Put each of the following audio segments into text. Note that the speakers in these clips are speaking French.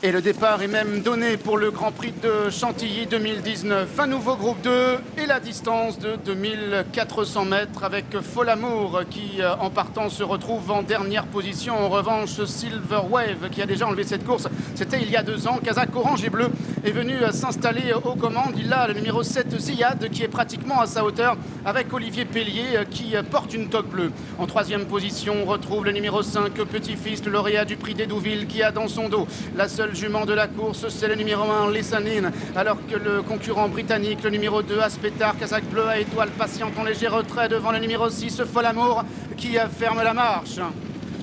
Et le départ est même donné pour le Grand Prix de Chantilly 2019. Un nouveau groupe 2 et la distance de 2400 mètres avec Folamour qui, en partant, se retrouve en dernière position. En revanche, Silver Wave qui a déjà enlevé cette course, c'était il y a 2 ans. Kazakh orange et bleu est venu s'installer aux commandes. Il a le numéro 7 Ziyad qui est pratiquement à sa hauteur avec Olivier Pellier qui porte une toque bleue. En 3e position, on retrouve le numéro 5 Petit-Fils, le lauréat du prix d'Hédouville qui a dans son dos la seule jument de la course, c'est le numéro 1 Lissanin, alors que le concurrent britannique, le numéro 2 Aspetar, Kazakh bleu à étoile patiente en léger retrait devant le numéro 6 Folamour qui ferme la marche.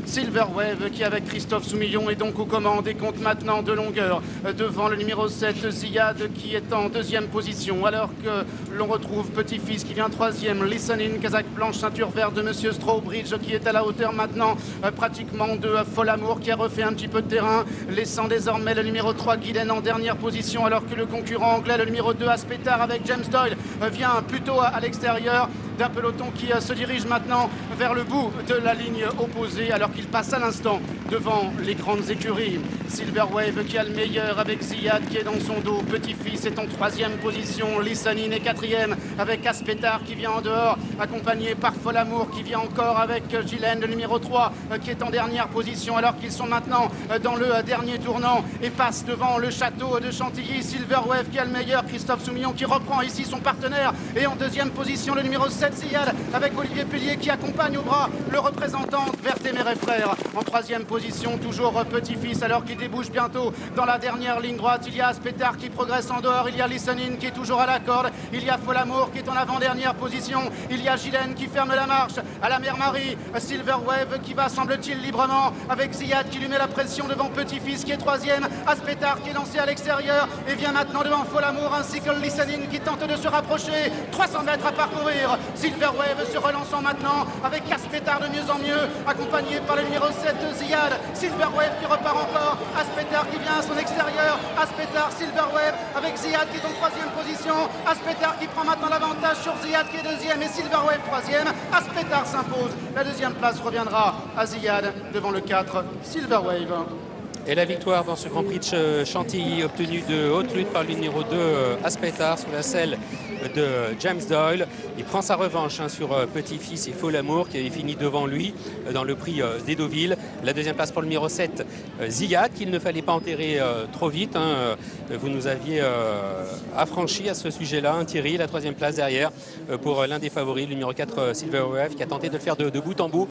Silver Wave qui avec Christophe Soumillon est donc aux commandes et compte maintenant de longueur devant le numéro 7 Ziyad qui est en 2e position, alors que l'on retrouve Petit-Fils qui vient 3e, Listening, Kazakh blanche, ceinture verte de Monsieur Strawbridge qui est à la hauteur maintenant pratiquement de Folamour qui a refait un petit peu de terrain, laissant désormais le numéro 3 Guiden en dernière position, alors que le concurrent anglais, le numéro 2 Aspetar avec James Doyle vient plutôt à l'extérieur d'un peloton qui se dirige maintenant vers le bout de la ligne opposée, alors qu'il passe à l'instant devant les grandes écuries. Silver Wave qui a le meilleur avec Ziyad qui est dans son dos. Petit-Fils est en 3e position. Lissanin est 4e avec Aspetar qui vient en dehors, accompagné par Folamour qui vient encore avec Gilles, le numéro 3 qui est en dernière position, alors qu'ils sont maintenant dans le dernier tournant et passent devant le château de Chantilly. Silver Wave qui a le meilleur, Christophe Soumillon qui reprend ici son partenaire, et en 2e position le numéro 7 Ziyad avec Olivier Pellier qui accompagne au bras le représentant Vertemer et Frères. En 3e position toujours Petit-Fils, alors qu'il débouche bientôt dans la dernière ligne droite. Il y a Aspetar qui progresse en dehors, il y a Listening qui est toujours à la corde, il y a Folamour qui est en avant-dernière position, il y a Gilles qui ferme la marche à la Mère Marie. Silver Wave qui va, semble-t-il, librement avec Ziyad qui lui met la pression devant Petit-Fils qui est 3e, Aspetar qui est lancé à l'extérieur et vient maintenant devant Folamour, ainsi que Listening qui tente de se rapprocher. 300 mètres à parcourir. Silver Wave se relançant maintenant avec Aspetar de mieux en mieux, accompagné par le numéro 7 Ziyad. Silver Wave qui repart encore, Aspetar qui vient à son extérieur, Aspetar, Silver Wave avec Ziyad qui est en 3e position, Aspetar qui prend maintenant l'avantage sur Ziyad qui est 2e et Silver Wave 3e. Aspetar s'impose, la 2e place reviendra à Ziyad devant le 4 Silver Wave. Et la victoire dans ce Grand Prix de Chantilly obtenue de haute lutte par le numéro 2 Aspetar sous la selle de James Doyle. Il prend sa revanche sur Petit-Fils et Folamour qui avait fini devant lui dans le prix d'Hédouville. La 2e place pour le numéro 7 Ziyad qu'il ne fallait pas enterrer trop vite. Vous nous aviez affranchi à ce sujet-là, Thierry. La 3e place derrière pour l'un des favoris, le numéro 4 Silver Wave qui a tenté de le faire de bout en bout.